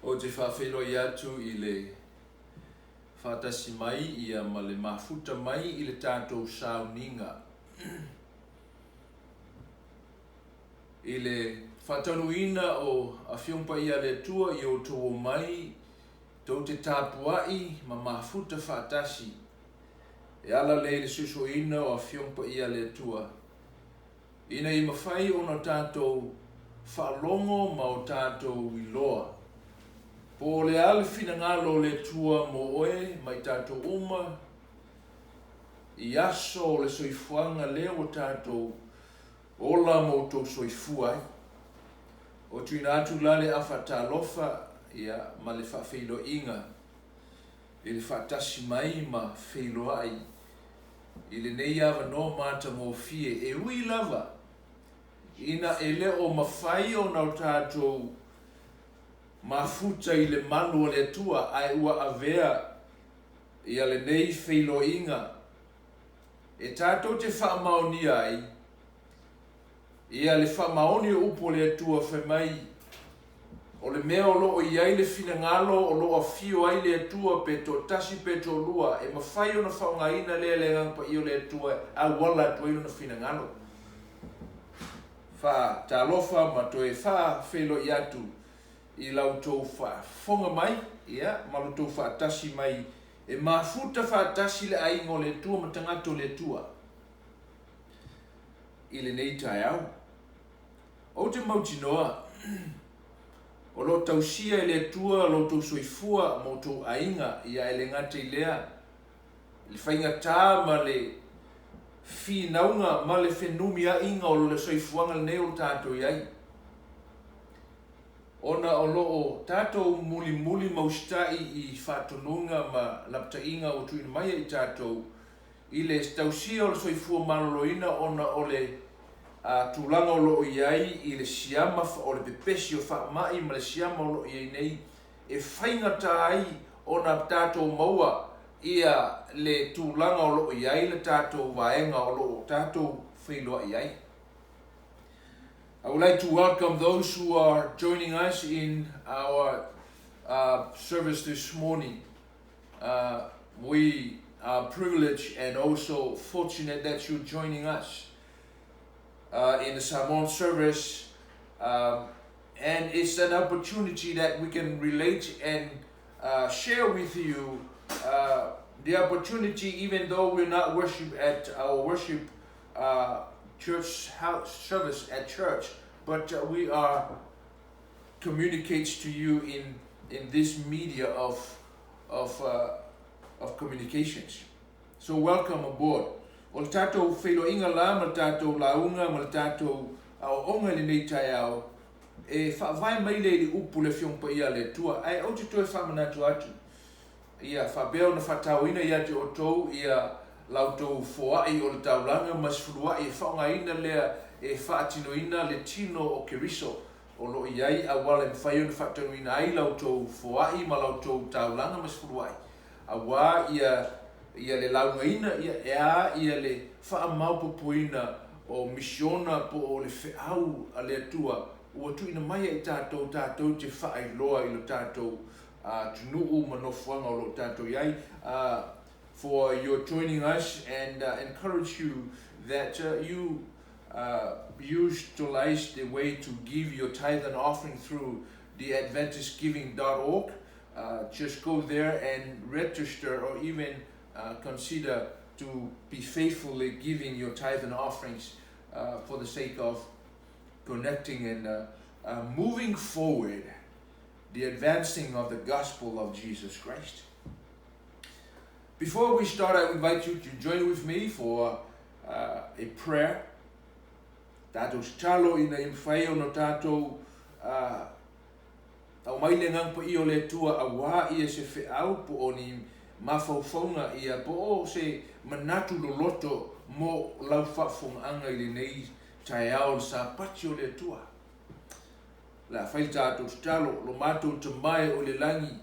O te whawhelo i atu I le whatasi mai ia ma le mafuta mai I le tātou sauninga. I le whatanuina o a whiongpa ia le tua I o tō mai tau te tāpuai ma mafuta whatasi. E ala le susuina o a whiongpa ia le tua. Ina I mawhai o na tātou whalongo ma o tātou I loa. Po le alfina ngalo le tua mo oe mai tātou uma I aso le soifuanga leo tātou ola mo tō soifua o tuina atu lale a whatalofa ia ma le whawhilo inga I le whatasi mai ma whilo ai I le nei awa no mata mo fie e ui lava ina e leo mawhai o nau tātou mafuta I le manu o le tua ai ua avea ia le nei whilo inga e tātou te whaamaoni ai ia le whaamaoni o upo le tua whamai o le mea o loo iai le finangalo o loo fio ai le tua pe to tasi pe to lua e mawhai o na whaungaina le ngangpa I o le tua a wala tua ino na finangalo wha talofa ma to e wha whilo I atu I lau tō whonga mai, ia, malu tō whaatasi mai, e mafuta whaatasi le aingo le tua, ma tangato le tua. I le nei tai au. O te mauti noa, o lo tausia le tua, lo tō soifua, mo tō ainga, ia ele ngate I lea, le whainga tā ma le whinaunga, ma le whenumia inga o le soifuanga le neo tātou iai. Ona o loo tātou muli maustai I whatonunga ma laptainga o tuina mai I tātou I le tausia o le soifua maloloina ona o le tūlanga o loo iai I le siama o le pepesi o whaamai ma le siama o loo iai nei e whainga tai ona tātou maua ia le tūlanga o loo iai le tātou vaenga o loo tātou whailoa iai. I would like to welcome those who are joining us in our service this morning. We are privileged and also fortunate that you're joining us in the Samoan service. And it's an opportunity that we can relate and share with you the opportunity, even though we're not worship at our worship church house service at church, but we are communicates to you in this media of communications. So welcome aboard. O le tātou whailoinga la, ma le tātou launga, ma le tātou au onga le nei tai au, e whaavai mai le upu le whiongpa ia le tua, ai au te toi whamanatu atu. Ia whabeo na whatauina ia te o tou, ia lau tau foai o le taulanga mas furuai e whaungaina lea e whaatinoina le tino o keriso o lo iai a wale mwhai ona whaatanoina ai lau tau foai ma lau tau taulanga mas furuai a wā ia le laungaina ia le whaamaupopoina o misiona po o le whiau a le atua ua tuina mai I tātou te whaailoa I lo tātou tunuu manofuanga o lo tātou iai for your joining us and encourage you that you utilize the way to give your tithe and offering through the AdventistGiving.org. Just go there and register or even consider to be faithfully giving your tithe and offerings for the sake of connecting and moving forward the advancing of the gospel of Jesus Christ. Before we start, I invite you to join with me for a prayer. Tātou talo ina whai o no tātou au mai le ngangpa I o le tua a wā ia se whiau po o ni mawhauwhaunga ia po o se manatu loloto mo lau whawhonga I le nei tai ao sa pati o le tua. La whai tātou talo lo mātou te mai o le langi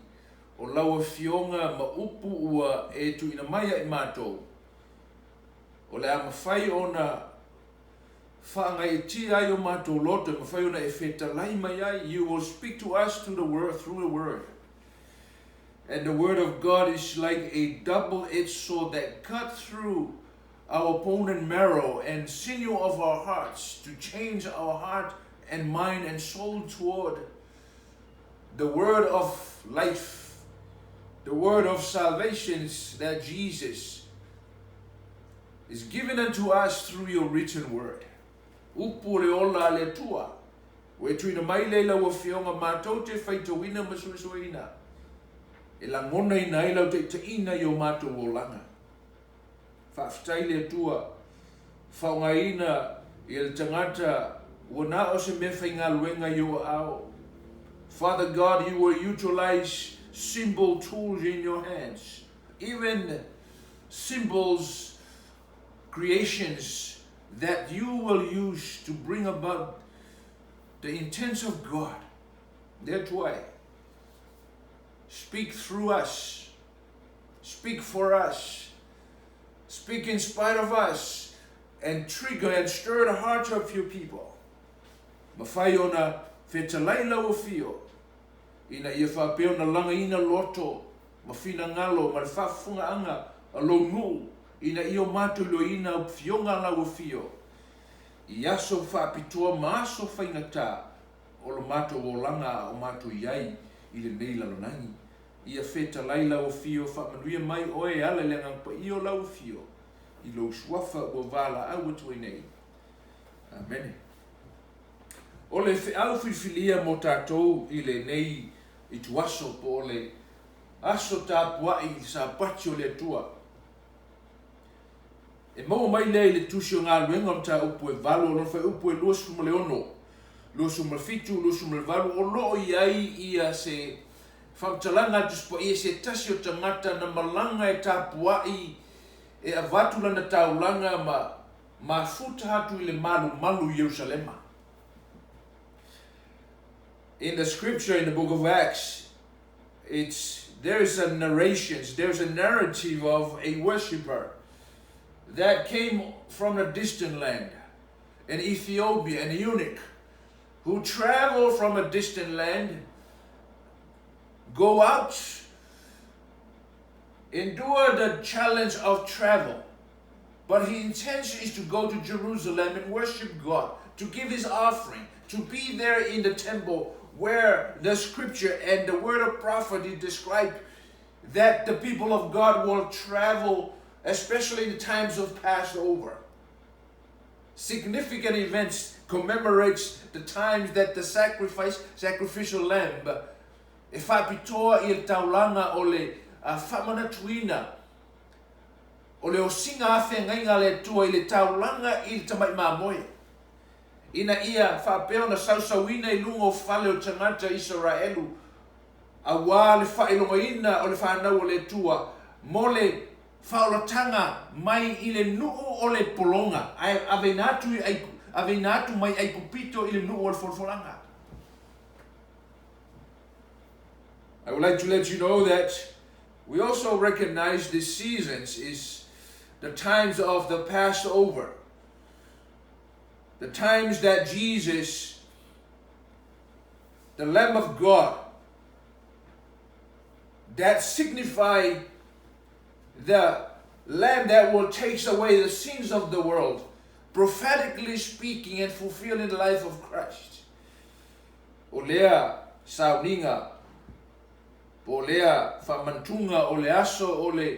o laua fionga ma upu ua e tuina mai I mātou. O le ama whai o na whaangaitia o mātou loto, mawhai ona e whetalai mai ai. You will speak to us through the word. And the word of God is like a double-edged sword that cuts through our opponent marrow and sinew of our hearts to change our heart and mind and soul toward the word of life, the word of salvation that Jesus is given unto us through your written word. Upure ola le tua, we tuina mai leila wa fionga mātou te whaitawina masuisuina. E la ngona ina ila te ina yo mātou o langa. Whaftai le tua, whaungaina i el tangata, wana o se me whainga luenga yo ao. Father God, you will utilize symbol tools in your hands. Even symbols, creations that you will use to bring about the intents of God. That's why. Speak through us. Speak for us. Speak in spite of us. And trigger and stir the hearts of your people. Mawhai ona whetalaila o fio. Ina ia whapeo na langa ina loto. Mawhina ngalo, ma le whafunga anga alo nuu. Ina iyo mātou lo ina fionga la o fio. I aso whapitoa maaso whaingata. O lo mātou o langa o mātou iai. I le nei lalonangi. Ia whetalaila o fio whamanuia mai oe ala le ngangpa i o lau fio. I lo swafa o vala au atu nei. Amen. O le au whiwhilia mo tātou i le nei i tu aso po o le aso tāpua i sa pati o le tua. E mau mai le le tusi o ngā luenga o tā upu e valo o whai upu e lua suma le ono. Lua suma fitu, lua suma le valo o loo iai ia se whamtalanga tuspo ia se tasi o tangata na malanga e tāpua i e avatula na taulanga ma futa hatu i le malu Yerusalema. In the scripture, in the book of Acts, there's a narrative of a worshipper that came from a distant land, an Ethiopia, an eunuch, who traveled from a distant land, go out, endure the challenge of travel, but his intention is to go to Jerusalem and worship God, to give his offering, to be there in the temple where the scripture and the word of prophet describe that the people of God will travel, especially in the times of Passover. Significant events commemorates the times that the sacrificial lamb, e whapitoa i le taulanga o le whamanatuina, o le o singa awhengainga le tua i le taulanga i le tamai mamoe. Ina ia whapeo na sausawina i lungo whale o tangata Israelu, a wā le whailongaina o le whanau o le tua, mo le whaolatanga mai i le nuu o le polonga, ave natu mai ai kupito i le nuu o le folfolanga. I would like to let you know that we also recognize the seasons is the times of the Passover. The times that Jesus, the Lamb of God, that signify the Lamb that will take away the sins of the world, prophetically speaking and fulfilling the life of Christ. O lea sauninga, o lea whamantunga, o le aso, o le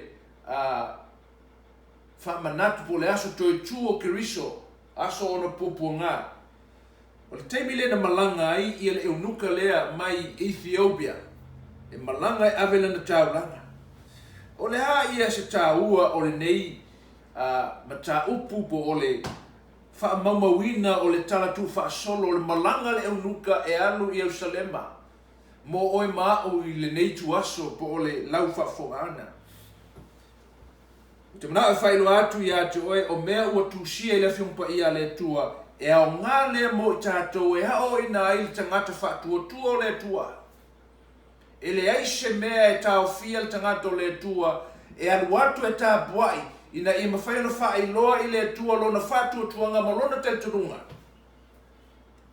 whamanatu, o le aso toi tu o kiriso, aso ona pupunga. O le teimi le na malanga ai i le eunuka lea mai Ethiopia. E malanga e avela na taulanga. O le haa ia se tāua o le nei mata upu po o le whaamaumawina o le talatu whaasolo o le malanga le eunuka e alu i Jerusalema. Mo oi mao i le nei tuaso po o le lau whaafongana. Te mana e whailo atu i atu oe o mea ua tusia i le whiungpa i a le tua e au ngā lea mo i tātou e hao i nā i tangata whaatua tua o le tua. E le aise mea e tau fia le tangata o le tua e alu atu e tāpuai ina I mawhaina whaailoa I le atua lona whātua tuanga malona te turunga.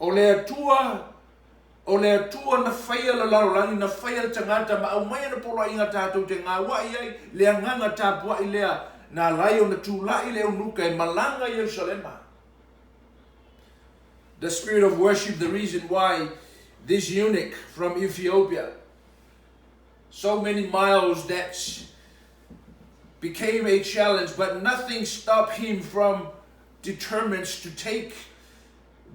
O le atua na whaia la larolangi, na whaia le tangata ma au mai na pola inga tātou te ngā wai ai, le anganga tāpua I lea na lai o na tūlai le unuka e malanga Yerusalema. The spirit of worship, the reason why this eunuch from Ethiopia, so many miles that became a challenge, but nothing stopped him from determined to take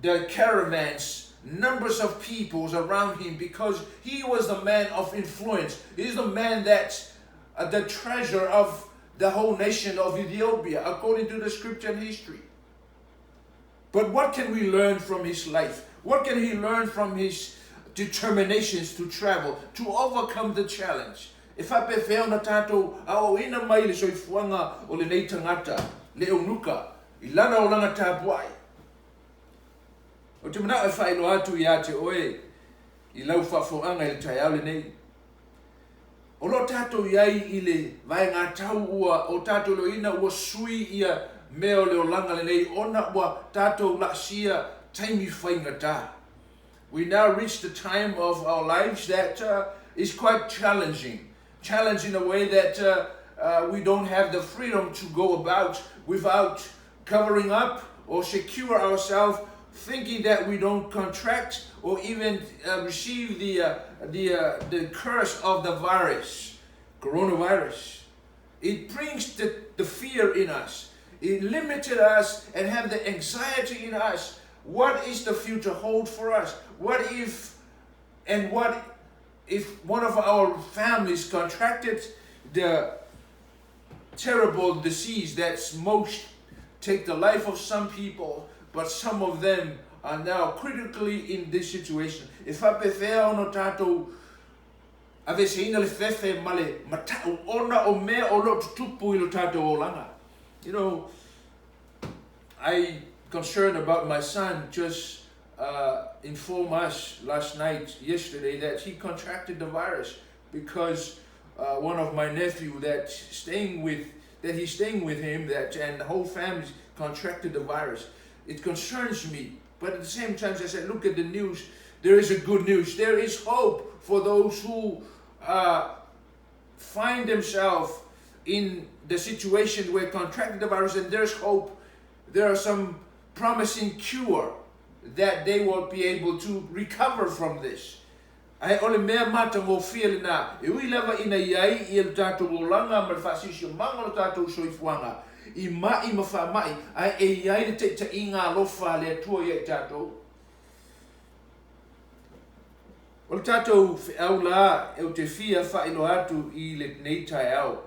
the caravans, numbers of peoples around him, because he was the man of influence. He's the man that's the treasure of the whole nation of Ethiopia, according to the scripture and history. But what can we learn from his life? What can he learn from his determinations to travel, to overcome the challenge? If I pe feo na tātou au ina mai le soifuanga o le nei tangata, le unuka, I lana o langa tāpuai. O te mana e whaelo atu I te oe, I lau whafoanga I le taiau le nei. O lo tātou iai I le vai ngā tau ua, o tātou lo ina ua sui ia meo leo langa le nei, ona ua tātou la sia taimi whaingata. We now reach the time of our lives that is quite challenging. Challenging in a way that we don't have the freedom to go about without covering up or secure ourselves, thinking that we don't contract or even receive the curse of the virus, coronavirus. It brings the fear in us. It limited us and have the anxiety in us. What is the future hold for us? What if one of our families contracted the terrible disease that's most take the life of some people, but some of them are now critically in this situation. If I prefer ono tato ave seina le fefe male matau ona o me o lo tupu I lo tato o langa. You know, I concerned about my son just informed us yesterday that he contracted the virus because one of my nephew he's staying with him and the whole family contracted the virus. It concerns me, but at the same time, as I said, look at the news. There is a good news. There is hope for those who find themselves in the situation where contracted the virus, and there's hope. There are some promising cure that they will be able to recover from this. Ai ole mea mata mo feel na e ui lava ina iai I el tātou o langa ma le whaasisio manga o tātou soifuanga I mai ma wha mai ai e iai le te inga lofa le atua iai tātou. O le tātou au la e o te fia whaelo atu I le nei tai au.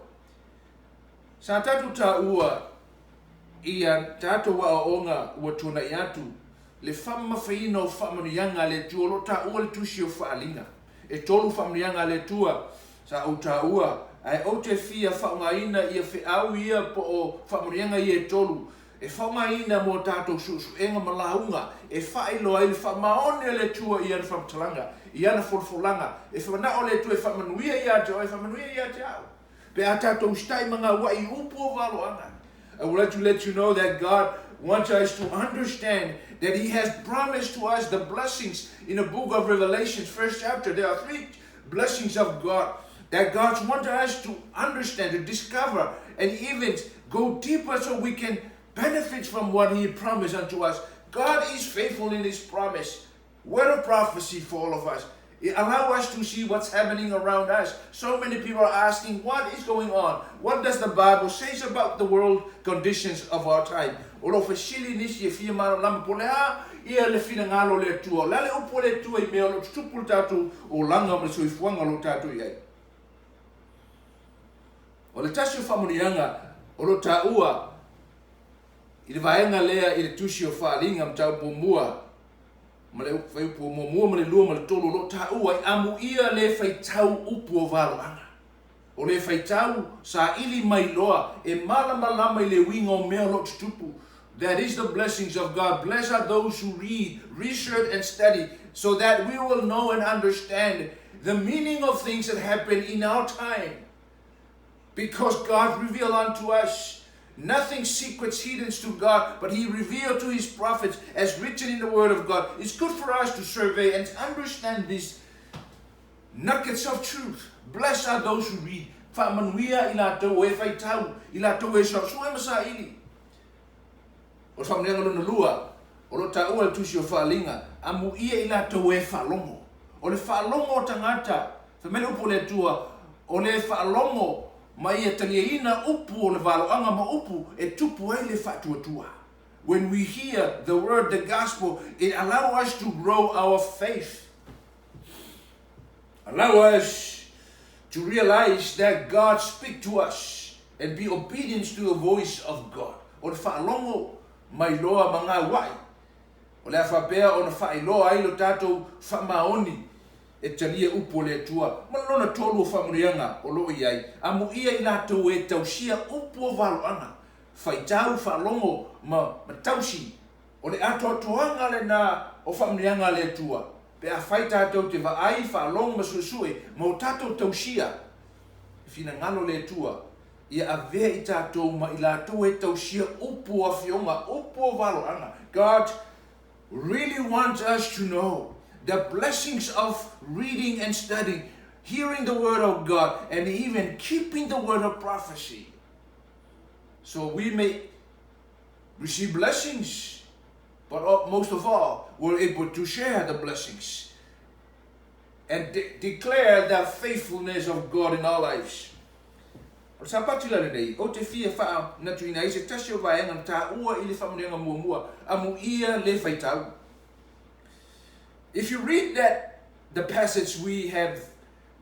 Sa tātou tā ua ia tātou wa onga ua tuna I atu le whamma whaina o whamanianga le tua lo tā ua le tusi o whaalinga. E tolu whamanianga le tua sa o tā ua ai o te fia whaungaina ia whiau ia po o whamanianga I e tolu. E whaungaina mo tātou susu enga malaunga e whaelo ai le whamaone le tua I ana whamtalanga I ana wholwholanga e whamana o le tua e whamanuia ia te o e whamanuia ia te au. Pe a tātou stai manga wa I upu o Valoaga. I would like to let you know that God wants us to understand that He has promised to us the blessings in the book of Revelation, first chapter. There are 3 blessings of God that God wants us to understand, to discover, and even go deeper so we can benefit from what He promised unto us. God is faithful in His promise. Word of prophecy for all of us. It allows us to see what's happening around us. So many people are asking, what is going on? What does the Bible say about the world conditions of our time? Olo fasili nisi e fia maro lama polea, ia le fina ngalo le tua. Lale upo le tua I mea lo tupu tatu o langa ma soifuanga lo tatu iai. O le tasi o whamunianga, o lo taua, I le vaenga lea I le tusi o whaalinga mtau pomua, ma le fai pomua ma le lua ma le tolo lo taua I amu ia le fai tau upu o Valoaga. O le fai tau sa ili mai loa, e malama I le winga o mea lo tupu. That is the blessings of God. Blessed are those who read, research, and study, so that we will know and understand the meaning of things that happen in our time. Because God revealed unto us Nothing secrets hidden to God, but he revealed to his prophets as written in the word of God. It's good for us to survey and understand these nuggets of truth. Blessed are those who read. Whamanuia ila tau e whaitau, ila tau e sua masa ili. O whamrenga luna lua, o lo ta ua tusi o whaalinga, amu ia ila tau e whalongo. O le whalongo o tangata, whamele upo le tua, o le whalongo, ma ia taliaina upu o le Valoaga ma upu e tupu ai le whatuatua. When we hear the word, the gospel, it allows us to grow our faith. Allow us to realize that God speaks to us and be obedient to the voice of God. O le whaalongo mai loa mga wai. O le awhapea o na whailoa ai lo tātou whamaoni e talia upo le tua. Malona tolu o whamurianga o loo iai. Amu ia i lātou e tausia upo o Valoaga. Whaitau whalongo ma tausi. O le ato toanga le na o whamurianga le tua. Pe a whai tātou te waai whalongo ma suesue. Ma o tātou tausia. Fina ngalo le tua. Ia a vea i tātou ma i lātou e tausia upo a whionga. Upo o Valoaga. God really wants us to know the blessings of reading and studying, hearing the word of God, and even keeping the word of prophecy. So we may receive blessings, but most of all, we're able to share the blessings and declare the faithfulness of God in our lives. O sa Talalelei, o te fia wha na tuina i se tasi o vaenga ta ua i le whamurenga mua amu ia le whaitau. If you read the passage we have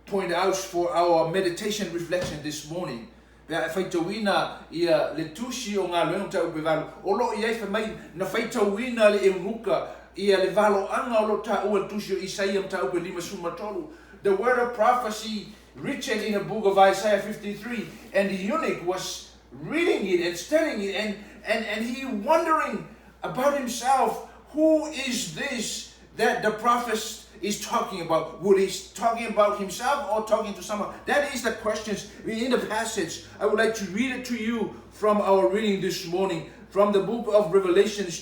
pointed out for our meditation reflection this morning, whaitauina ia le tusi o ngā luenga tau pe valo, o lo iai whamai na whaitauina le eunuka ia le Valoaga o lo ta ua tusi o Isaia tau pe 5:3. The word of prophecy written in the book of Isaiah 53, and the eunuch was reading it and studying it, and he wondering about himself, who is this that the prophet is talking about? Would he talking about himself or talking to someone? That is the questions in the passage. I would like to read it to you from our reading this morning, from the book of Revelations,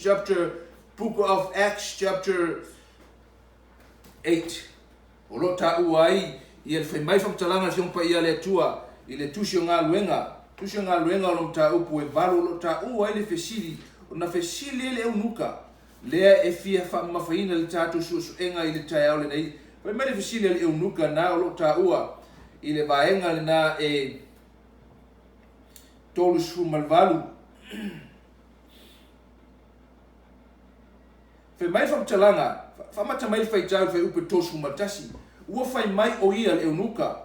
book of Acts, chapter 8. Olo ta uai ia le mai fam talanga fiong pa ia le tua i le tusi o ngā luenga o lo ta upu e valo lo ta uai le fesili o na fesili le eunuka lea e fia whamawhaina le tātou suenga i le tai au le nei. Pai mai le fesili le eunuka na o lo ta ua i le vaenga le na e tolu su malvalu. Fe mai fam talanga whamata mai whai tau whai upe tosu matasi. Ua whai mai o ia le eunuka.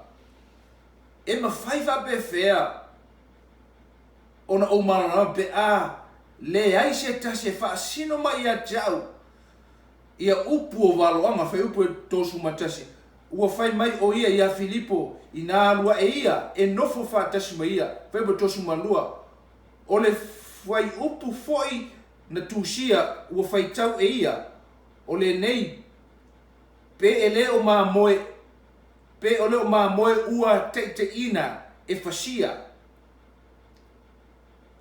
E ma whai wape whea. Ona o marana pe a le ai se tase wha sino mai a jau. Ia upu o Valoaga whai upe tosu matasi. Ua whai mai o ia Filipo i nā alua e ia e nofo wha tasi mai ia. Whai upe tosu malua. O le whai upu foi na tusia ua whai tau e ia. O le nei pe ele o ma moe ua te ina e fasia.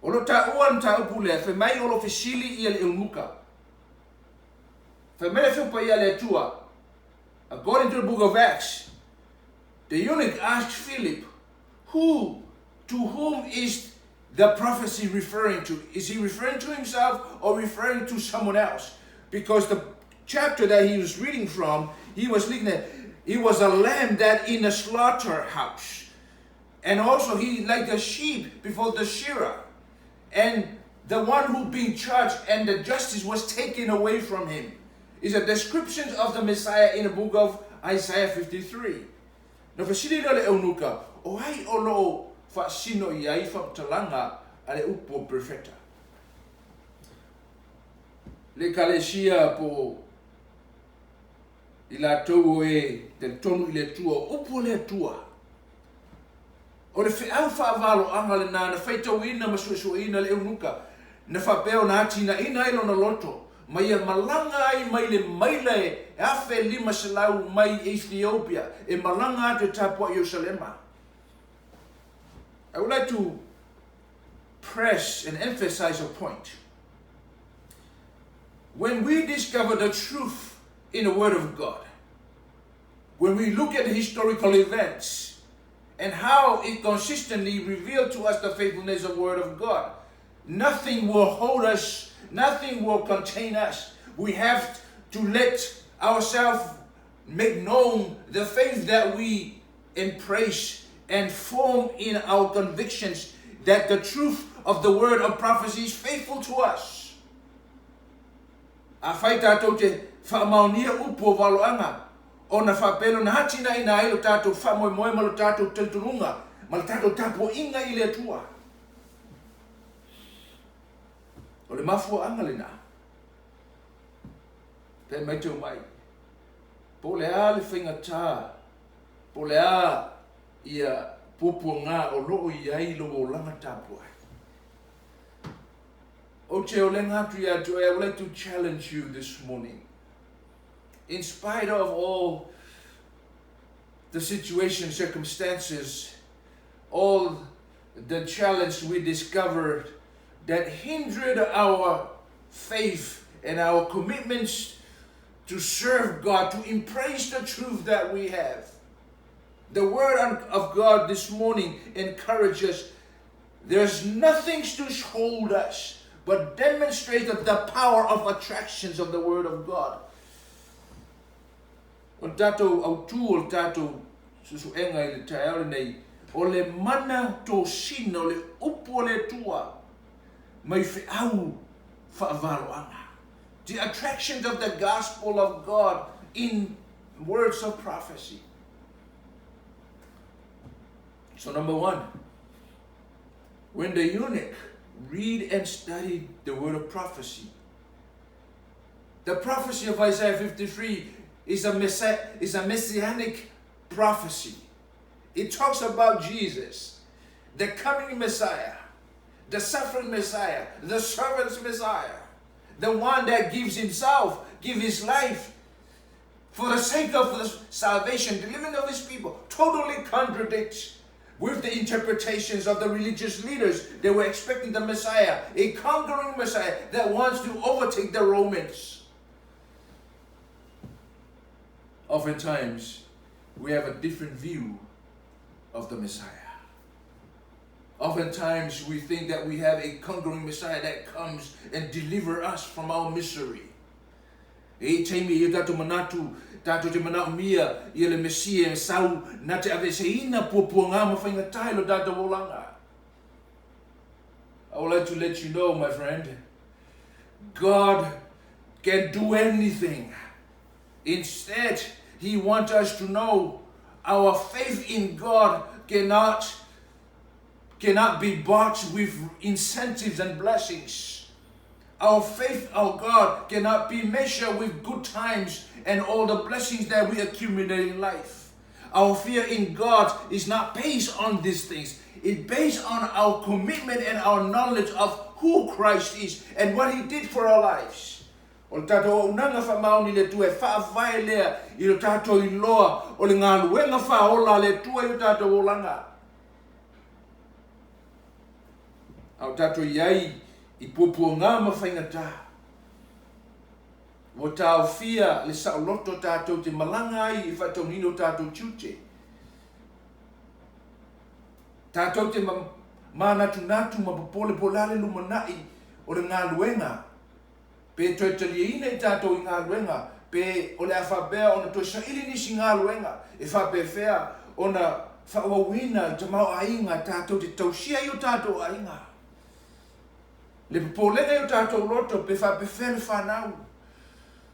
O lo ta ua ta upu le fe mai o lo fesili ia le eunuka. Fe mai le pa ia le tua. According to the book of Acts, the eunuch asked Philip, to whom is the prophecy referring to? Is he referring to himself or referring to someone else? Because the chapter that he was reading from, he was looking at, he was a lamb that in a slaughterhouse. And also he like a sheep before the shearer. And the one who being charged and the justice was taken away from him. Is a description of the Messiah in the book of Isaiah 53. Na fasili le eunuka, o ai o lo fa sino iai fa talanga ale upo perfecta. Le kalesia po ila tau e te tonu i le tua, upo le tua. O le whiau Valoaga le nā na whaitau ina ma suesueina le eunuka, na whapeo na atina ina ilo na loto, ma ia malanga ai mai le maila e afe 5 selau mai Ethiopia, e malanga atu tapua Yerusalema. I would like to press and emphasize a point. When we discover the truth in the Word of God, when we look at the historical events and how it consistently revealed to us the faithfulness of the Word of God, nothing will hold us, nothing will contain us. We have to let ourselves make known the faith that we embrace and form in our convictions that the truth of the word of prophecy is faithful to us. A whai tātou te whaamaunia upo Valoaga, o na whapelo na hatina ina ai lo tātou whamoemoe ma lo tātou tauturunga, ma lo tātou tapo inga I le atua. O le mafua anga le nā. Pe mai tau mai. Po le a le whaingatā, po le a ia pupua ngā o loo I ai lo o langa tāpua. O te o le ngātu ia tu, I would like to challenge you this morning. In spite of all the situation, circumstances, all the challenge we discovered that hindered our faith and our commitments to serve God, to embrace the truth that we have. The word of God this morning encourages us. There's nothing to hold us, but demonstrated the power of attractions of the word of God. O tātou au tū o tātou susuenga I le taeare nei, o le mana Tosina, o le upo o le tua, mai whiau whaavaloanga. The attractions of the gospel of God in words of prophecy. So number one, when the eunuch read and studied the word of prophecy, the prophecy of Isaiah 53 is a messianic prophecy. It talks about Jesus, the coming Messiah, the suffering Messiah, the servant's Messiah, the one that gives himself, gives his life for the sake of the salvation, deliverance of his people. Totally contradicts with the interpretations of the religious leaders. They were expecting the Messiah, a conquering Messiah that wants to overtake the Romans. Oftentimes, we have a different view of the Messiah. Oftentimes, we think that we have a conquering Messiah that comes and delivers us from our misery. E taimi I tātou manatu, tātou te manau mia, I le Mesia e sau, na te aveseina pupua ngā mawhaingatai lo tātou olanga. I would like to let you know, my friend, God can do anything. Instead, He wants us to know our faith in God cannot be bought with incentives and blessings. Our faith, our God, cannot be measured with good times and all the blessings that we accumulate in life. Our fear in God is not based on these things. It's based on our commitment and our knowledge of who Christ is and what He did for our lives. O le tātou unanga whamaoni le tue whaawhai lea I le tātou I loa o le ngā luenga whaola le tue I le tātou olanga. Au tātou iai I pupua ngā mawhaingatā. O tāu fia le sauloto tātou te malanga ai I whataunino tātou tūte. Tātou te mānatu ma popole polale lumanai o le ngā luenga. Pe toi taliina I tātou I ngā luenga. Pe o le awhapea o na toi saili nisi ngā luenga. E whape whea o na whaawawina te mau ainga tātou te tausia I o tātou ainga. Le popolenga I o tātou loto pe whape whea le whanau.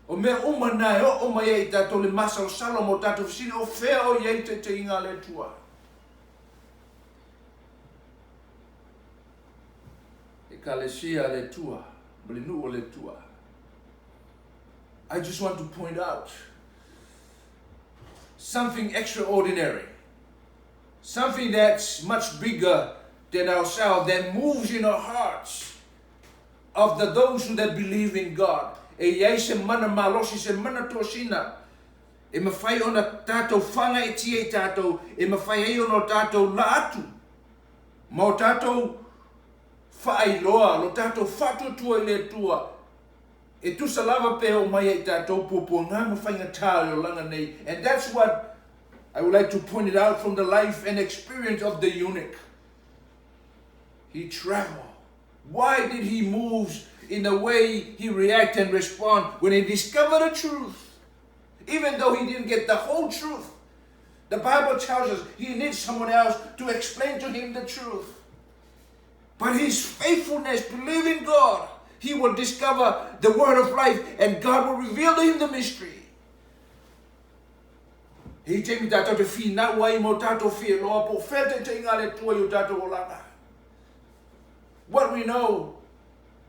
O mea umanai o mai I tātou le masalo salom o tātou whisine o whea o iei te inga le tua. E kalesia le tua, malinu o le tua. I just want to point out something extraordinary, something that's much bigger than ourselves, that moves in our hearts of those who that believe in God. E iai se mana malosi se mana Tosina. E mawhai ona tātou whanga e tia I tātou, e mawhai ei ona tātou la atu. Ma o tātou whaailoa, lo tātou whatutua I le tua. E tu salava pe o mai I tātou pupua ngā mawhainga tā o langa nei. And that's what I would like to point it out from the life and experience of the eunuch. He traveled. Why did he move in the way he react and respond when he discovered the truth? Even though he didn't get the whole truth, the Bible tells us he needs someone else to explain to him the truth. But his faithfulness, believing God, he will discover the word of life and God will reveal to him the mystery. He te mi tātou te whina wai mo tātou whia loa po whete te inga le tua I tātou o langa. What we know,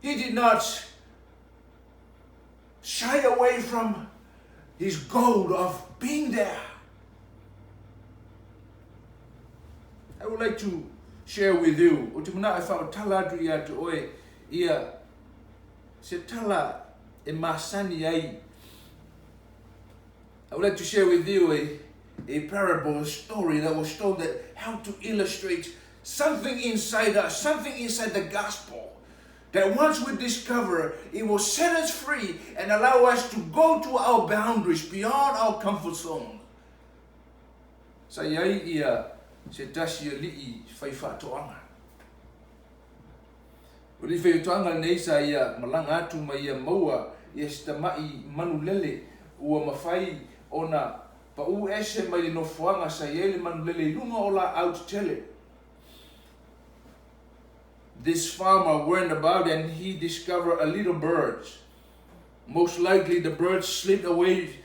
he did not shy away from his goal of being there. I would like to share with you, o te mana e whao tala atu I atu oe, ia se tala e masani ai. I would like to share with you a parable, a story that was told that how to illustrate something inside us, something inside the gospel, that once we discover, it will set us free and allow us to go to our boundaries, beyond our comfort zone. Sa iai ia se tasi li'i whai whatoanga. Uli whai whatoanga nei sa ia malanga atu ma ia maua ia stamai manulele ua mawhai ona pa u ese mai le nofuanga sa ia le manulele lunga ola out tele. This farmer went about and he discovered a little bird. Most likely the bird slipped away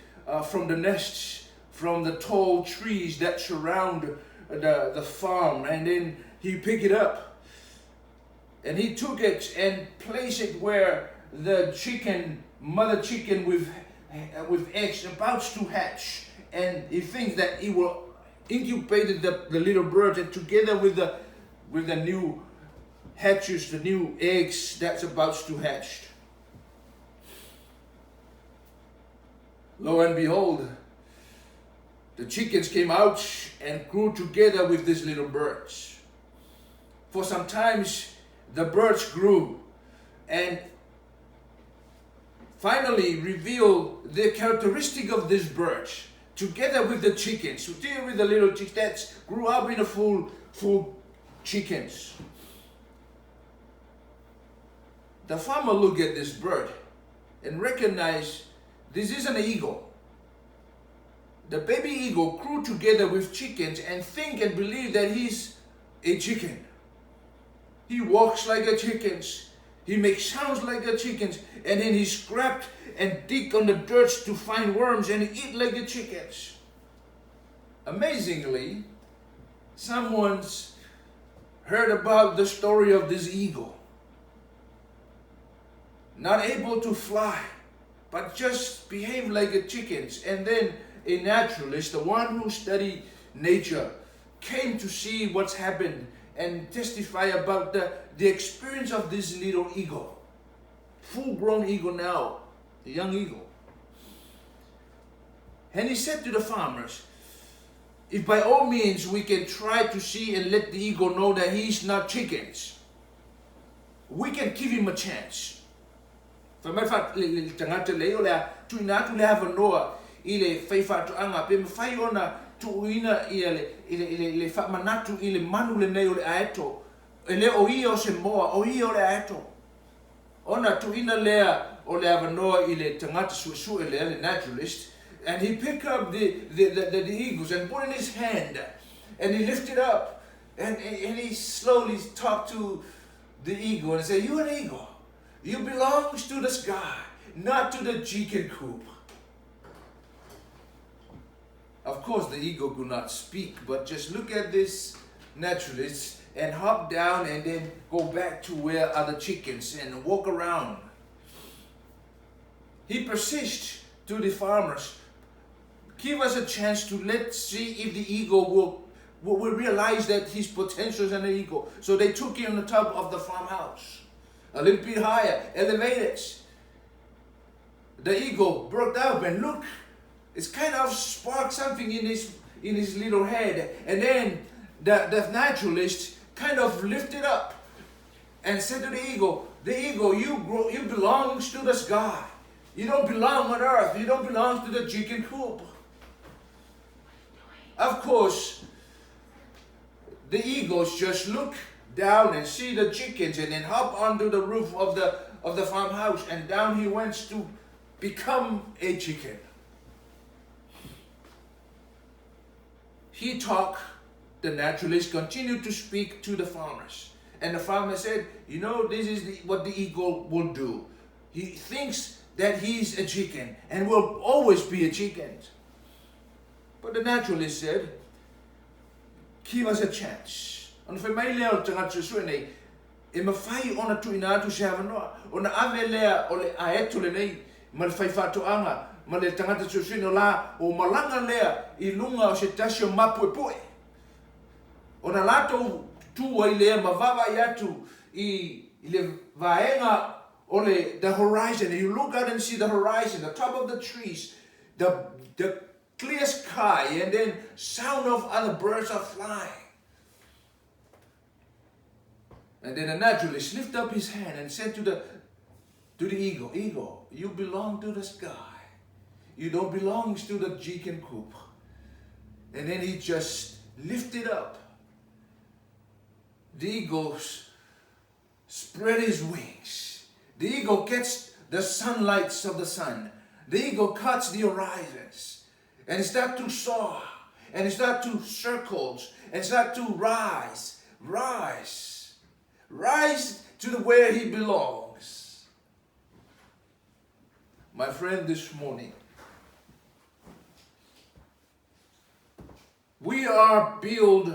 from the nests, from the tall trees that surround the farm, and then he picked it up and he took it and placed it where the mother chicken with eggs about to hatch, and he thinks that he will incubate the little bird, and together with the new hatches, the new eggs that's about to hatch. Lo and behold, the chickens came out and grew together with these little birds. For some times, the birds grew and finally revealed the characteristic of this bird, together with the chickens, together with the little chickens that grew up in a full chickens. The farmer looked at this bird and recognized this is an eagle. The baby eagle grew together with chickens and think and believe that he's a chicken. He walks like a chicken. He makes sounds like a chicken, and then he scrapped and dig on the dirt to find worms and eat like the chickens. Amazingly, someone's heard about the story of this eagle. Not able to fly, but just behave like a chickens. And then a naturalist, the one who studied nature, came to see what's happened and testify about the experience of this little eagle. Full-grown eagle now, a young eagle. And he said to the farmers, if by all means we can try to see and let the eagle know that he's not chickens, we can give him a chance. Fa mai fa le tangata leo le tu ina tu le hava noa I le fai fa tu anga pe fai ona tu ina I le fa manatu I le manu le nei o le aeto e le o I o se moa o I o le aeto ona tu ina lea o le hava noa I le tangata su le naturalist, and he picked up the eagles and put in his hand and he lifted up and he slowly talked to the eagle and said, "You an eagle. You belong to the sky, not to the chicken coop." Of course, the eagle could not speak, but just look at this naturalist and hop down and then go back to where are the chickens and walk around. He persists to the farmers, give us a chance to let's see if the eagle will realize that his potential is an eagle. So they took him on the top of the farmhouse, a little bit higher, elevated. The eagle broke out and look, it's kind of sparked something in his little head. And then the naturalist kind of lifted up and said to the eagle, you belongs to the sky. You don't belong on earth. You don't belong to the chicken coop. Of course, the eagles just look down and see the chickens and then hop onto the roof of the farmhouse, and down he went to become a chicken. He talked, the naturalist continued to speak to the farmers. And the farmer said, this is what the eagle will do. He thinks that he's a chicken and will always be a chicken. But the naturalist said, give us a chance. On fe mai lea o tanga tsusue nei, e mawhai ona tu ina atu se havanoa, ona ave lea o le aeto le nei, ma le whai whatoanga, ma le tangata tsusue no la, o malanga lea I lunga o se tasi o mapue. Ona lato tu ai lea mawava I atu I le vaenga ole the horizon, and you look out and see the horizon, the top of the trees, the clear sky, and then sound of other birds are flying. And then the naturalist lifted up his hand and said to the eagle, you belong to the sky. You don't belong to the chicken coop. And then he just lifted up. The eagle spread his wings. The eagle gets the sunlights of the sun. The eagle cuts the horizons. And it starts to soar. And it starts to circles. And it starts to rise. Rise to where he belongs. My friend, this morning, we are built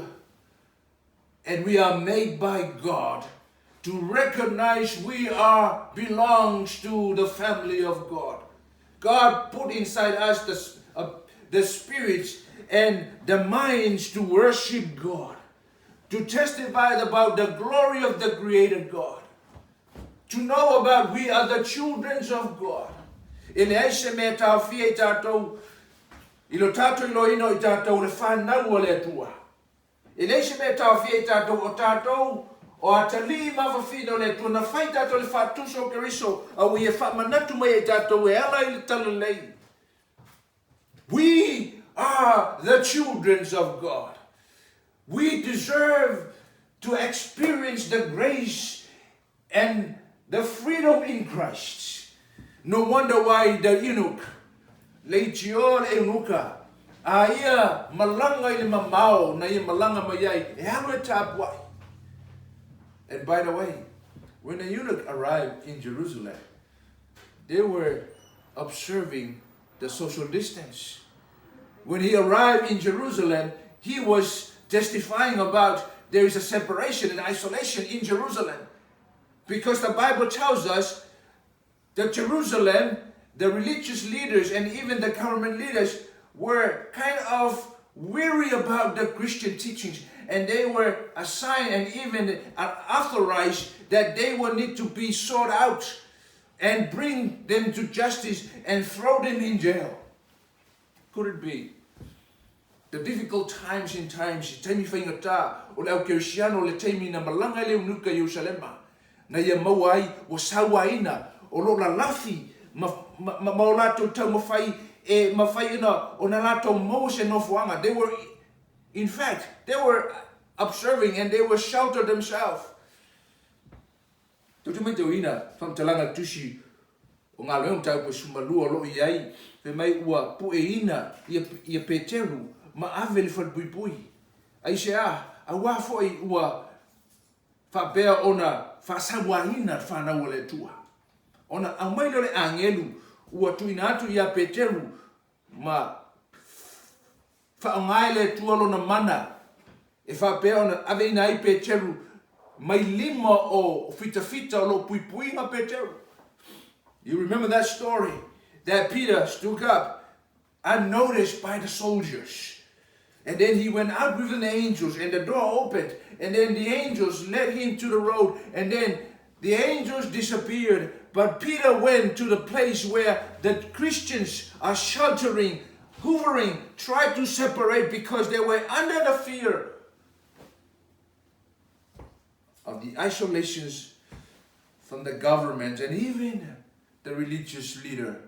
and we are made by God to recognize we belongs to the family of God. God put inside us the spirits and the minds to worship God, to testify about the glory of the Creator God, to know about we are the children of God. Ele aise me tawhia I tātou, I lo tātou ilo ino I tātou le whanau o le atua. Ele aise me tawhia I tātou o tātou o atali mawhawhino le atua, na whai tātou le whātuso keriso, au I e whamanatu mai I tātou e ala I le Talalelei. We are the children of God. We deserve to experience the grace and the freedom in Christ. No wonder why the eunuch, leitior eunuka, aia malanga I mamao na I malanga mayai, e halo tapwai. And by the way, when the eunuch arrived in Jerusalem, they were observing the social distance. When he arrived in Jerusalem, he was testifying about there is a separation and isolation in Jerusalem. Because the Bible tells us that Jerusalem, the religious leaders and even the government leaders were kind of weary about the Christian teachings. And they were assigned and even authorized that they will need to be sought out and bring them to justice and throw them in jail. Could it be? The difficult times, taimi whaingata, o leo Kirisiano le taimi na malanga leo nuka Yerusalema, na ia mauai o sawaina, o lo la lafi, maulato tau mawhai, mawhai ina, o na lato mose no fuanga. They were, in fact, they were observing and they were sheltered themselves. Tutumete uina, fam talanga tushi, o ngā leong tau po sumalua lo iai, pe mai ua pu e ina, ia Peteru, ma ave le whalpuipui. Ai se a wafoi ua whapea ona whasawaina whanau le tua. Ona au mai le angelu ua tuina atu ia Peteru ma whaongai le tua lona mana. E whapea ona ave ina ai Peteru mai lima o fita lo puipui ma Peteru. You remember that story? That Peter stood up unnoticed by the soldiers. And then he went out with the angels and the door opened. And then the angels led him to the road. And then the angels disappeared. But Peter went to the place where the Christians are sheltering, hovering, tried to separate because they were under the fear of the isolations from the government and even the religious leader.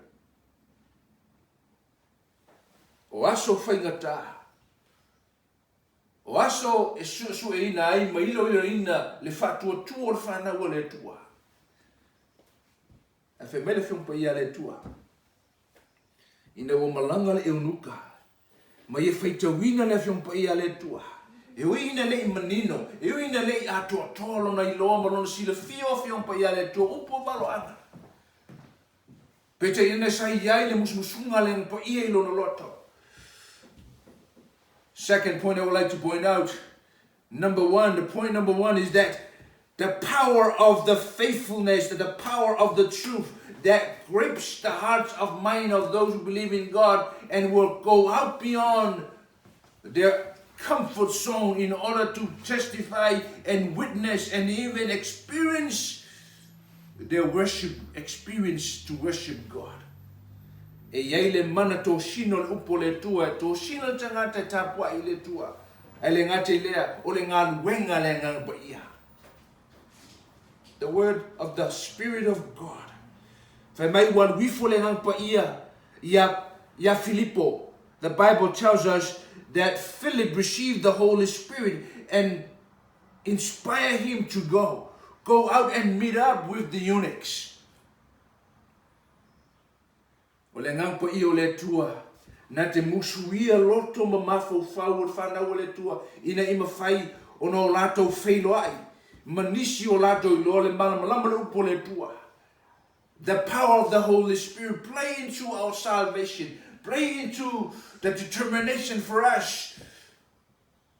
O aso whaingata. O aso e su e ina ai mailo ina le whatua tua o le whanau le tua. A fe mele whiumpa ia le tua. Ina o malanga le eunuka. Ma ia whaitawina le whiumpa ia le tua. E uina le manino. E uina le ato tolo na iloa malona sila fio whiumpa ia le tua. Upo Valoaga. Pete ina sa iai le musmusunga le mpa ia ilo na loto. Second point I would like to point out. The point number one is that the power of the faithfulness, the power of the truth that grips the hearts of mind of those who believe in God and will go out beyond their comfort zone in order to testify and witness and even experience their experience to worship God. E iai le mana Tosina le upo le tua, Tosina tangata tapua I le tua. E le ngate lea o le ngā luenga le ngā ia. The word of the Spirit of God. Whai mai wan wifo le ngā ia Filippo. The Bible tells us that Philip received the Holy Spirit and inspired him to go out and meet up with the eunuchs. O le ngampa I o le tua, na te musuia loto ma mafau o whanau o le tua, ina ima whai o no lato whailo ai, manisi o lato I loa le malama le upo le tua. The power of the Holy Spirit play into our salvation, play into the determination for us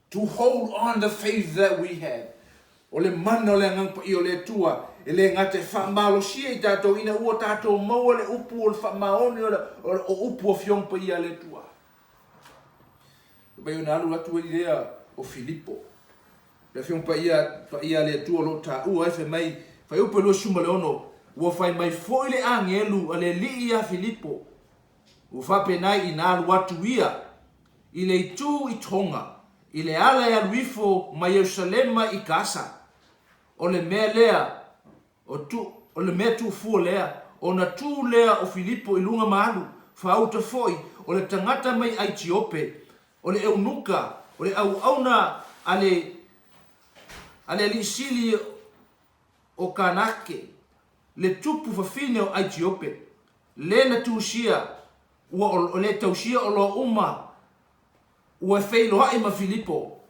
to hold on the faith that we have. O le mana o le ngampa I o le tua, e le ngate whamalosia I tātou ina ua tātou maua le upu o le whamaoni o upu o whiompa ia le tua. Bai o na alu atu I lea o Filippo. Le whiompa ia le tua lo tā ua efe mai, whai upe lua suma le ono, ua whai mai fo I le angelu a le li ia Filippo. Ua whape nai I na alu atu ia, I le itu I tonga, I le ala e aluifo mai Yerusalema I kasa. O le mea lea, o le mea tu fua lea, o na tu lea o Filippo I lunga maalu, whaauta foi, o le tangata mai Aitiope, o le eunuka, o le auna ale alisili o Kanake, le tupu whawhine o Aitiope, le na tuusia, o le tausia o lo uma, ua whailoha ima Filippo.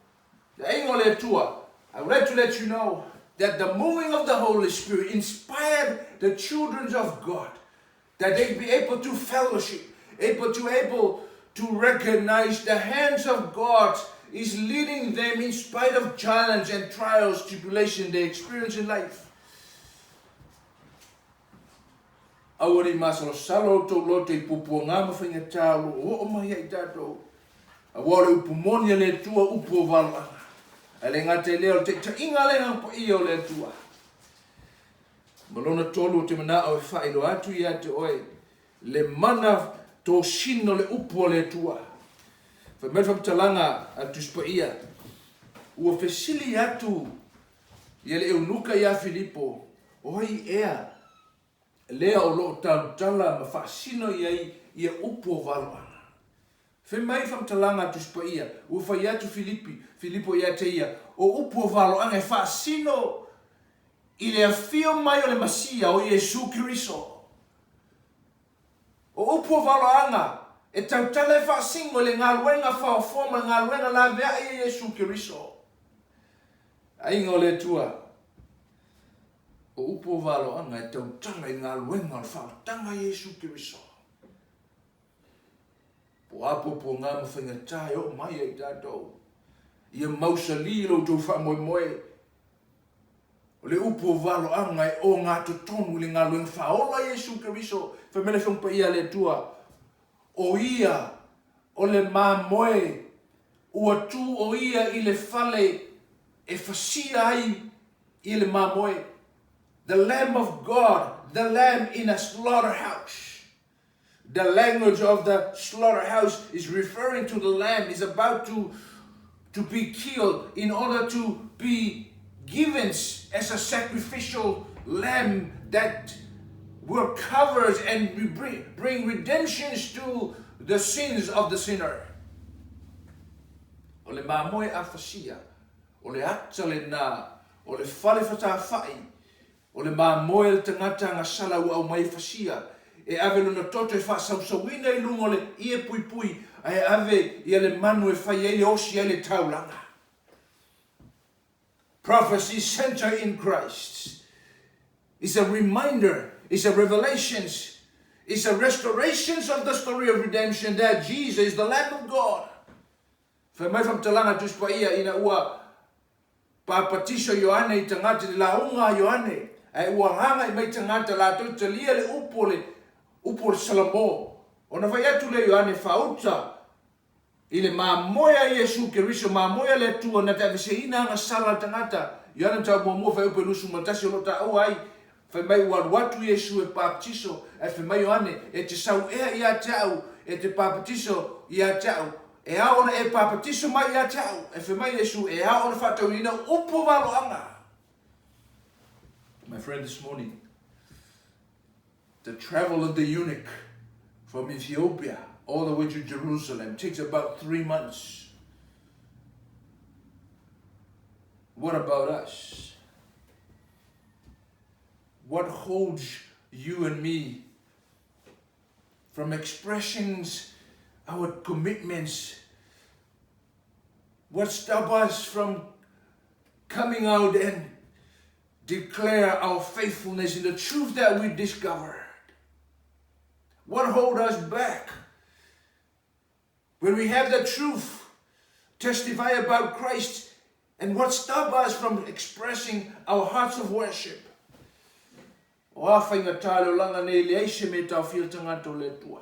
Le aingo le tua, I would like to let you know that the moving of the Holy Spirit inspired the children of God, that they be able to fellowship, able to recognize the hands of God is leading them in spite of challenge and trials, tribulation they experience in life. Awari masalo salo to lote pupu ngama whinga tālu o mai ai tātou. Awari upumonia le tua upu Valoaga. Ale ngate leo te inga le ngampa I o le tua. Malona tolu te mana au whailo atu ia te oe. Le mana Tosina le upo le tua. Whamewha talanga atu spa ia. Ua whesili atu ia le eunuka ia Filippo. Oi ea. Lea o lo tala ma whaasino ia upo Valoaga. Whemai whamtalanga atu spa ia. Ua whai atu Filippo ia te ia. O upo Valoaga e whaasino I le afio mai o le masia o Yesu Kiriso. O upo Valoaga e tautala e whaasingo le ngā luenga whaofoma, ngā luenga la vea I Yesu Kiriso. Aingo le tua. O upo Valoaga e tautala I ngā luenga le whaotanga Yesu Kiriso. Po apo po ngā mawhinga tai o mai ai tātou. Ia mausali lo tau whamoemoe. O le upo Valoaga e o ngā totonu le ngā luenga whaola Yesu Kiriso. Whamele whampa ia le tua. O ia, o le mamoe, ua tu o ia I le fale e whasia ai I le mamoe. The Lamb of God, the Lamb in a slaughterhouse. The language of the slaughterhouse is referring to the lamb is about to be killed in order to be given as a sacrificial lamb that will cover and bring redemptions to the sins of the sinner. O le mamoe a fasia, o le ata le nā, o le fale whatawhai, o le mamoe le tangata ngā sala ua au mai fasia, e ave luna toto e whasausawina I lungo le ie pui pui, e ave ia le manu e whai ele osi ele taulanga. Prophecy center in Christ is a reminder, is a revelation, is a restoration of the story of redemption that Jesus is the Lamb of God. Fa mai fam talanga tus pa ia ina ua papatiso Ioane I tangata le launga Ioane ai ua nganga I mai tangata la tu talia le upo salamo ona vai atu le Ioane fauta I le mamoia Yesu Keriso mamoia le tua na te aveseina nga sala tangata Ioane tau mua fai upe lusu matasi o ta au ai fai mai ua watu Yesu e papatiso e fai mai Ioane e te sau ea ia tau e te papatiso ia tau e aona e papatiso mai ia tau e fai mai Yesu e aona whataurina upo Valoaga. My friend, this morning, the travel of the eunuch from Ethiopia all the way to Jerusalem takes about 3 months. What about us? What holds you and me from expressing our commitments? What stops us from coming out and declare our faithfulness in the truth that we discovered? What holds us back? When we have the truth, testify about Christ, and what stops us from expressing our hearts of worship? O awhainga tālo langa ne le aise me tau whia tangato le tua.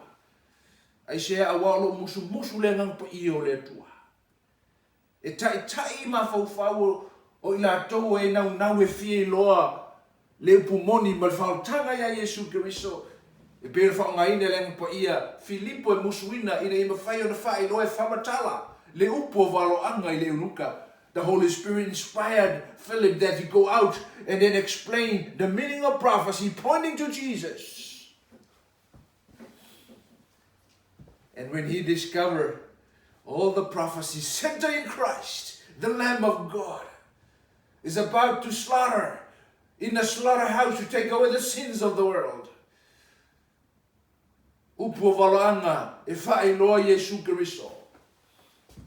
Aise a walo musu le ngang pa I o le tua. E tai ma fau o ila tau e nau e fie loa le upumoni ma le whaotanga ia Yesu Keriso. E pere whaongaine le ngang pa ia Filipo e musuina ina ima whai o na whai loa e whamatala le upo Valoaga I le unuka. The Holy Spirit inspired Philip that he go out and then explain the meaning of prophecy pointing to Jesus. And when he discovered all the prophecies center in Christ, the Lamb of God is about to slaughter in the slaughterhouse to take away the sins of the world. Upo Valoaga e whai loa Yesu Keriso.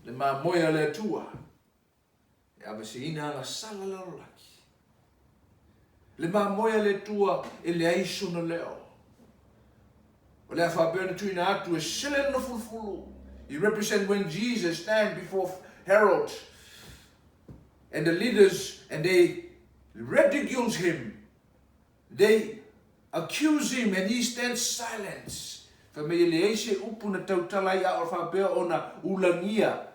Le mamoia le tua. E aveseina nga sala lalolaki. Le mamoia le tua e le aiso na leo. O le awhabena tuina atu e sile na fulfulu. You represent when Jesus stands before Herod and the leaders and they ridicules him. They accuse him and he stands silent. Fa me le aise upu na tautalai a o whabea o na ulangia.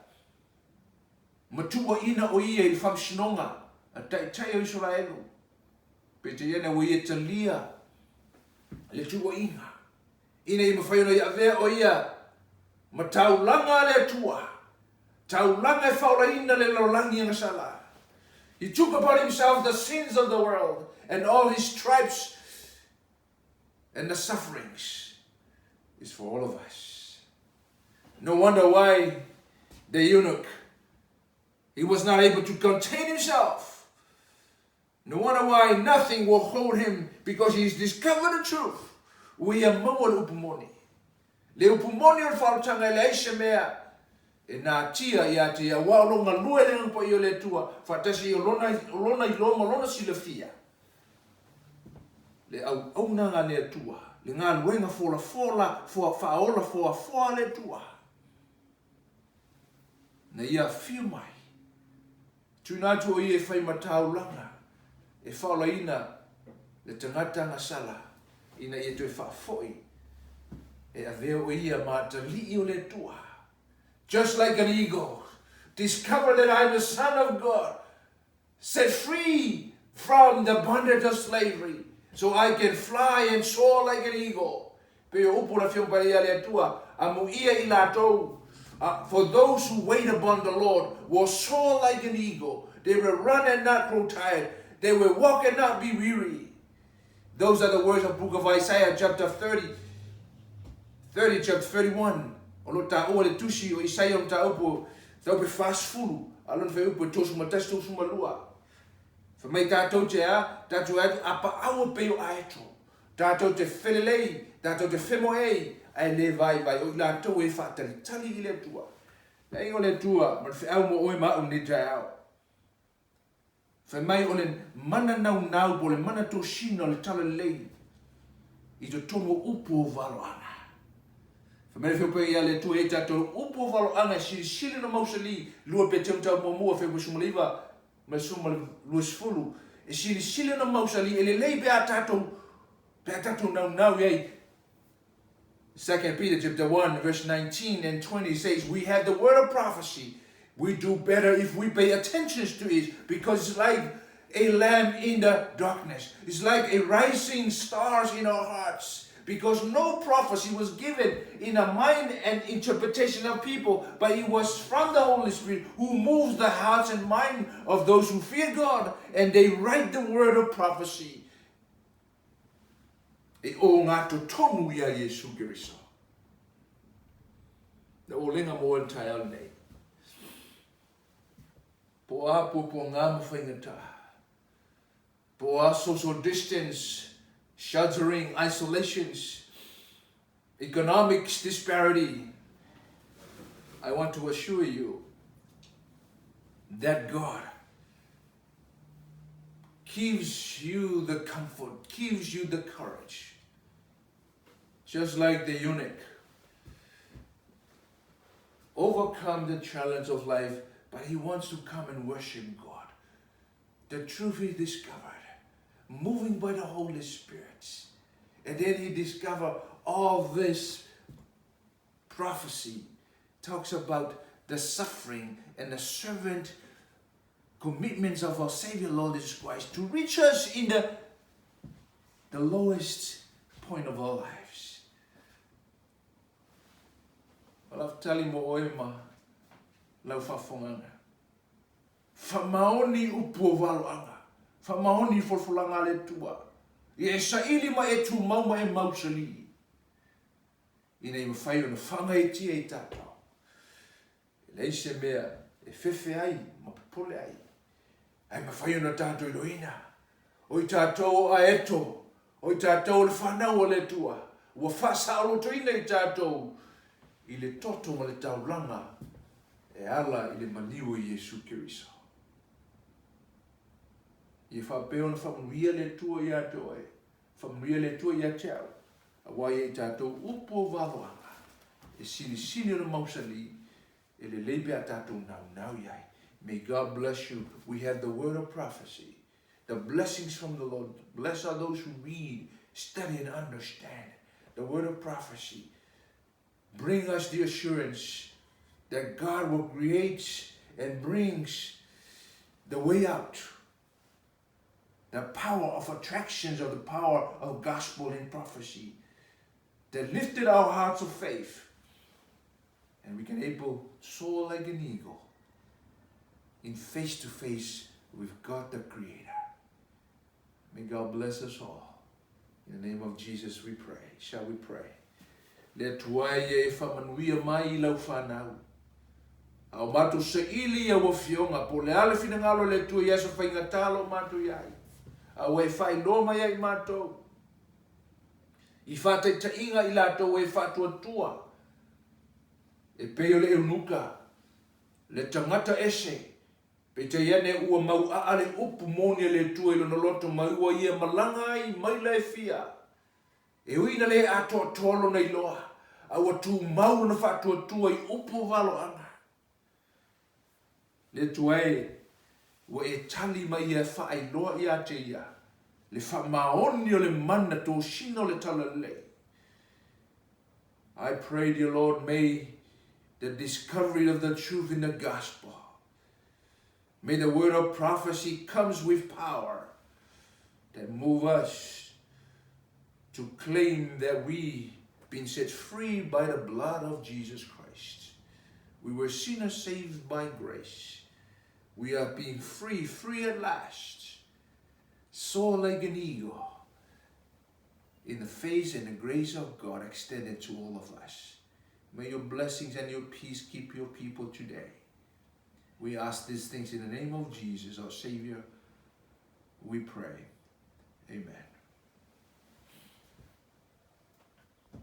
Matua ina o ia I whamsinonga a tai o Israelu. Pete iena o ia talia le tua inga. Ina I mawhaiona I avea o ia ma taulanga le tua. Taulanga e whaolaina le lolangi ang sala. He took upon himself the sins of the world and all his stripes and the sufferings is for all of us. No wonder why the eunuch, he was not able to contain himself. No wonder why nothing will hold him because he's discovered the truth. We are more upumoni. Le upumoni o whaotanga le aise mea e nā tia ia te ia wālonga lue le ngpa I o le tua whatasi o lona silafia. Le au nanga le tua. Le ngā luenga fola whaola le tua. Na ia whiu mai. Tūnatu o I e whai mataulanga, e whaolaina le tangata nga sala, ina I e tue whaafoi, e aveo o ia mātali o le tua. Just like an eagle, discover that I am the Son of God, set free from the bondage of slavery, so I can fly and soar like an eagle. Pe o upo na whiumpa ia le tua, amu ia I lātou. For those who wait upon the Lord will soar like an eagle. They will run and not grow tired. They will walk and not be weary. Those are the words of the book of Isaiah, chapter 30, chapter 31. Olo ta'o le tusi o Isaiah o ta'o po pe fast fulu. Alon fe upo tosu matas tosu malua. Fa mai tātou te tātou apa awa pe o aeto. Tātou te whelelei, tātou te whemoei, ai le vai, o tātou e whātalitali I le tua. Nei o le tua, ma te au mo oi mao ni te au. Fa mai o le mana nau po le mana Tosina le Talalelei, I te tomo upo o Valoaga. Fa mai whiupe ia le tua e tātou upo o Valoaga sili no mausali, lua pe tau mua whiupe sumaliva, ma sumal luas fulu, e sili no mausali, e le lei pe a tātou now, 2 Peter chapter 1, verse 19 and 20 says, we have the word of prophecy. We do better if we pay attention to it, because it's like a lamp in the darkness. It's like a rising stars in our hearts. Because no prophecy was given in a mind and interpretation of people, but it was from the Holy Spirit who moves the hearts and mind of those who fear God, and they write the word of prophecy. E o ngā tonu ia Yesu Kiriso. Na o lenga mo en tai al nei. Po a po ngā mawhaingata. Po a social distance, sheltering, isolations, economics disparity. I want to assure you that God gives you the comfort, gives you the courage. Just like the eunuch. Overcome the challenge of life, but he wants to come and worship God. The truth he discovered, moving by the Holy Spirit. And then he discovered all this prophecy talks about the suffering and the servant commitments of our Savior Lord Jesus Christ to reach us in the lowest point of our lives. Well, I've tell him o ma lau whawhonganga. Whamaoni upo Valoaga. Whamaoni wholwholanga le tua. I e sa ili ma e tu mauma e mausali. I nei mawhai o na whanga e tia I tātou. E lei se mea e whewhe ai, ma pole ai. Ai mawhai o na tātou I loina. O I tātou a eto. O I tātou le whanau o le tua. Ua whasa alo toina I tātou. I le toto ma le tauranga e ala I le maniu I Yesu Kiriso. I whapeo na whamuia le tua I ato e. Whamuia le tua I ateo. A wai e tātou upo Valoaga. E sini o na mausali. E le leipe a tātou nau iai. May God bless you. We have the word of prophecy. The blessings from the Lord. Blessed are those who read, study and understand. The word of prophecy. Bring us the assurance that God will create and brings the way out. The power of attractions of the power of gospel and prophecy that lifted our hearts of faith. And we can able to soar like an eagle in face to face with God the Creator. May God bless us all. In the name of Jesus we pray. Shall we pray? Le tuai e whamanuia mai I lau whanau. Au matu se ili a wafionga po le ale finangalo le tua Yesu whaingatalo matu iai. Au e whai loma iai matou. I whate ta inga I lato e whatua tua. E peo le eunuka. Le tangata ese. Pe te iane ua mau aale upu moni le tua ilo noloto maua ia malanga I maila e fia. E uina le ato tolo na iloa. Awa tu mau na whatua tua I upu Valoaga. Le tuae, wa e tali mai ia whaai loa I ate ia. Le whamaoni o le mana Tosina o le Talalelei. I pray, dear Lord, may the discovery of the truth in the gospel, may the word of prophecy comes with power that move us to claim that we been set free by the blood of Jesus Christ. We were sinners saved by grace. We are being free at last. Soar like an eagle in the face and the grace of God extended to all of us. May your blessings and your peace keep your people today. We ask these things in the name of Jesus, our Savior. We pray. Amen.